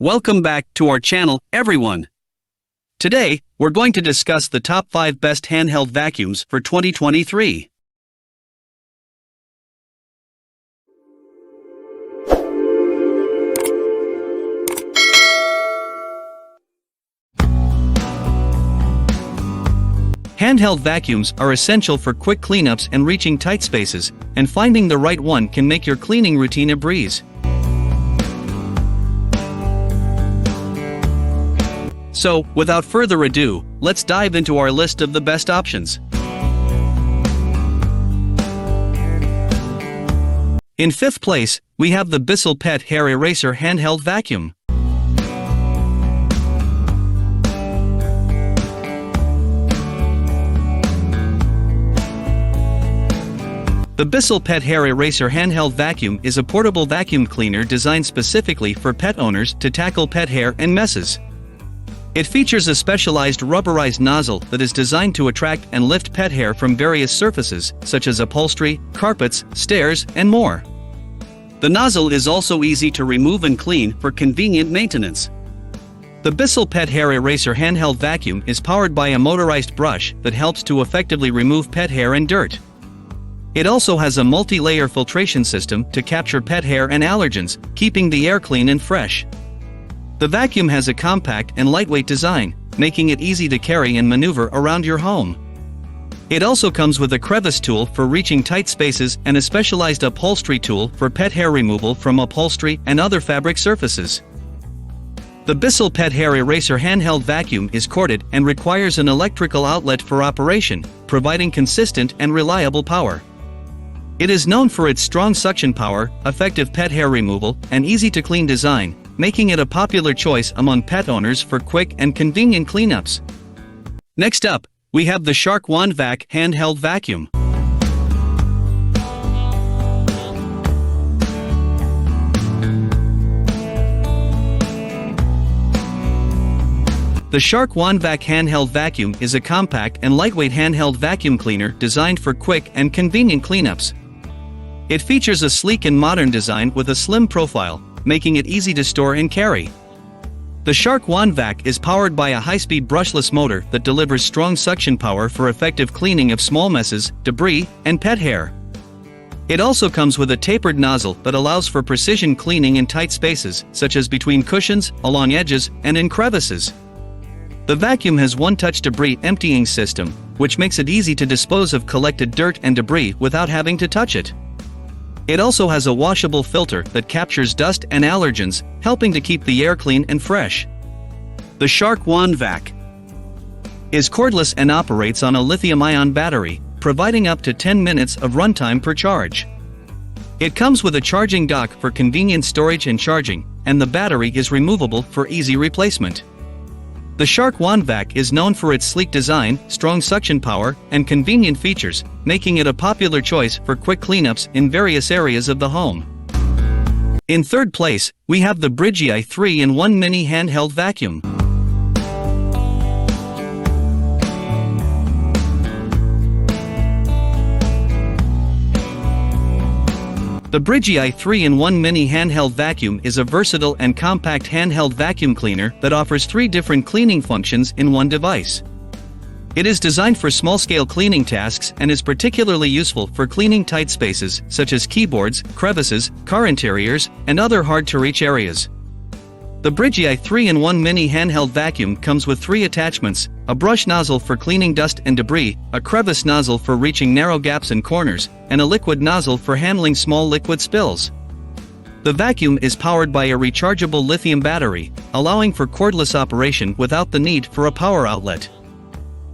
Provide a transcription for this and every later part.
Welcome back to our channel, everyone. Today, we're going to discuss the top 5 best handheld vacuums for 2023. Handheld vacuums are essential for quick cleanups and reaching tight spaces, and finding the right one can make your cleaning routine a breeze. So, without further ado, let's dive into our list of the best options. In 5th place, we have the Bissell Pet Hair Eraser Handheld Vacuum. The Bissell Pet Hair Eraser Handheld Vacuum is a portable vacuum cleaner designed specifically for pet owners to tackle pet hair and messes. It features a specialized rubberized nozzle that is designed to attract and lift pet hair from various surfaces, such as upholstery, carpets, stairs, and more. The nozzle is also easy to remove and clean for convenient maintenance. The Bissell Pet Hair Eraser Handheld Vacuum is powered by a motorized brush that helps to effectively remove pet hair and dirt. It also has a multi-layer filtration system to capture pet hair and allergens, keeping the air clean and fresh. The vacuum has a compact and lightweight design, making it easy to carry and maneuver around your home. It also comes with a crevice tool for reaching tight spaces and a specialized upholstery tool for pet hair removal from upholstery and other fabric surfaces. The Bissell Pet Hair Eraser Handheld Vacuum is corded and requires an electrical outlet for operation, providing consistent and reliable power. It is known for its strong suction power, effective pet hair removal, and easy-to-clean design, making it a popular choice among pet owners for quick and convenient cleanups. Next up, we have the Shark Wand Vac Handheld Vacuum. The Shark Wand Vac Handheld Vacuum is a compact and lightweight handheld vacuum cleaner designed for quick and convenient cleanups. It features a sleek and modern design with a slim profile, making it easy to store and carry. The Shark Wand Vac is powered by a high-speed brushless motor that delivers strong suction power for effective cleaning of small messes, debris, and pet hair. It also comes with a tapered nozzle that allows for precision cleaning in tight spaces, such as between cushions, along edges, and in crevices. The vacuum has one-touch debris emptying system, which makes it easy to dispose of collected dirt and debris without having to touch it. It also has a washable filter that captures dust and allergens, helping to keep the air clean and fresh. The Shark Wand Vac is cordless and operates on a lithium-ion battery, providing up to 10 minutes of runtime per charge. It comes with a charging dock for convenient storage and charging, and the battery is removable for easy replacement. The Shark Wand Vac is known for its sleek design, strong suction power, and convenient features, making it a popular choice for quick cleanups in various areas of the home. In 3rd place, we have the Brigii 3-in-1 Mini Handheld Vacuum. The Brigii 3-in-1 Mini Handheld Vacuum is a versatile and compact handheld vacuum cleaner that offers 3 different cleaning functions in one device. It is designed for small-scale cleaning tasks and is particularly useful for cleaning tight spaces such as keyboards, crevices, car interiors, and other hard-to-reach areas. The Brigii 3-in-1 Mini Handheld Vacuum comes with 3 attachments: a brush nozzle for cleaning dust and debris, a crevice nozzle for reaching narrow gaps and corners, and a liquid nozzle for handling small liquid spills. The vacuum is powered by a rechargeable lithium battery, allowing for cordless operation without the need for a power outlet.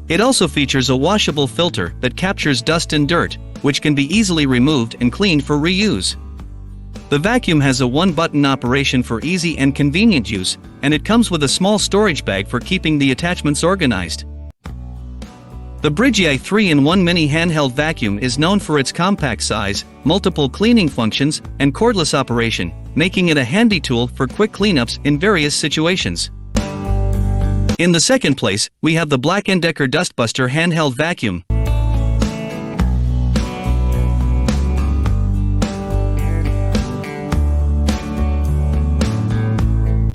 It also features a washable filter that captures dust and dirt, which can be easily removed and cleaned for reuse. The vacuum has a one-button operation for easy and convenient use, and it comes with a small storage bag for keeping the attachments organized. The Brigii 3-in-1 Mini Handheld Vacuum is known for its compact size, multiple cleaning functions, and cordless operation, making it a handy tool for quick cleanups in various situations. In the 2nd place, we have the Black & Decker Dustbuster Handheld Vacuum.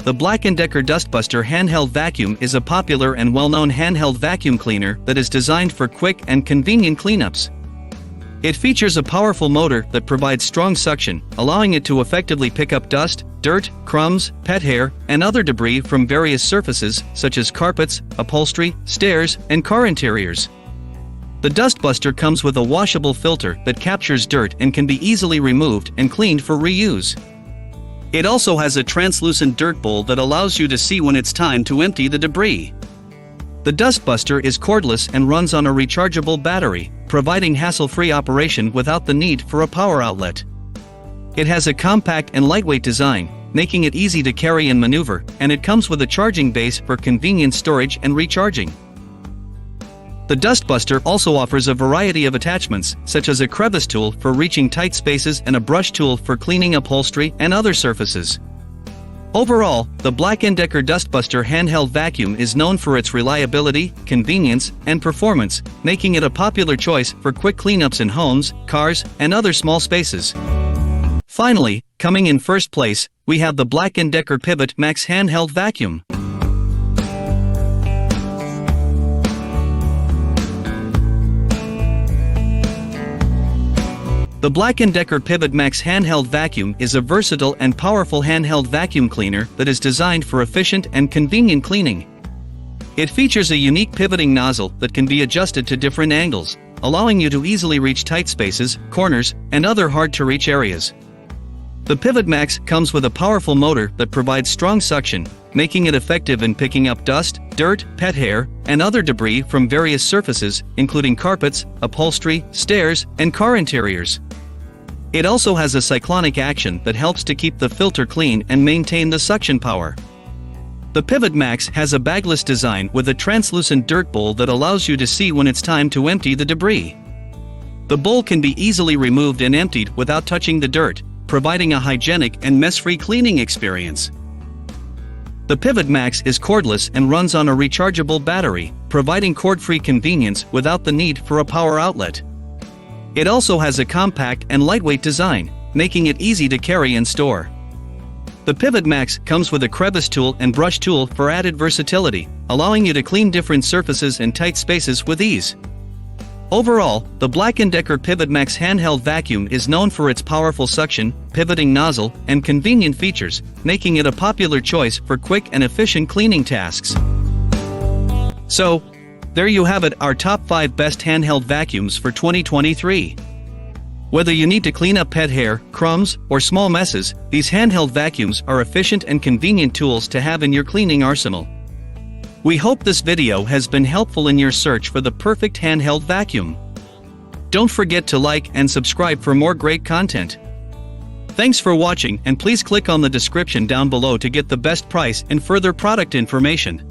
the Black & Decker Dustbuster Handheld Vacuum is a popular and well-known handheld vacuum cleaner that is designed for quick and convenient cleanups. It features a powerful motor that provides strong suction, allowing it to effectively pick up dust, dirt, crumbs, pet hair, and other debris from various surfaces such as carpets, upholstery, stairs, and car interiors. The Dustbuster comes with a washable filter that captures dirt and can be easily removed and cleaned for reuse. It also has a translucent dirt bowl that allows you to see when it's time to empty the debris. The Dustbuster is cordless and runs on a rechargeable battery, providing hassle-free operation without the need for a power outlet. It has a compact and lightweight design, making it easy to carry and maneuver, and it comes with a charging base for convenient storage and recharging. The Dustbuster also offers a variety of attachments, such as a crevice tool for reaching tight spaces and a brush tool for cleaning upholstery and other surfaces. Overall, the Black & Decker Dustbuster Handheld Vacuum is known for its reliability, convenience, and performance, making it a popular choice for quick cleanups in homes, cars, and other small spaces. Finally, coming in first place, we have the Black & Decker Pivot Max Handheld Vacuum. The Black & Decker Pivot Max Handheld Vacuum is a versatile and powerful handheld vacuum cleaner that is designed for efficient and convenient cleaning. It features a unique pivoting nozzle that can be adjusted to different angles, allowing you to easily reach tight spaces, corners, and other hard-to-reach areas. The Pivot Max comes with a powerful motor that provides strong suction, making it effective in picking up dust, dirt, pet hair, and other debris from various surfaces, including carpets, upholstery, stairs, and car interiors. It also has a cyclonic action that helps to keep the filter clean and maintain the suction power. The Pivot Max has a bagless design with a translucent dirt bowl that allows you to see when it's time to empty the debris. The bowl can be easily removed and emptied without touching the dirt, providing a hygienic and mess-free cleaning experience. The Pivot Max is cordless and runs on a rechargeable battery, providing cord-free convenience without the need for a power outlet. It also has a compact and lightweight design, making it easy to carry and store. The Pivot Max comes with a crevice tool and brush tool for added versatility, allowing you to clean different surfaces and tight spaces with ease. Overall, the Black & Decker Pivot Max Handheld Vacuum is known for its powerful suction, pivoting nozzle, and convenient features, making it a popular choice for quick and efficient cleaning tasks. So, there you have it, our top 5 best handheld vacuums for 2023. Whether you need to clean up pet hair, crumbs, or small messes, these handheld vacuums are efficient and convenient tools to have in your cleaning arsenal. We hope this video has been helpful in your search for the perfect handheld vacuum. Don't forget to like and subscribe for more great content. Thanks for watching, and please click on the description down below to get the best price and further product information.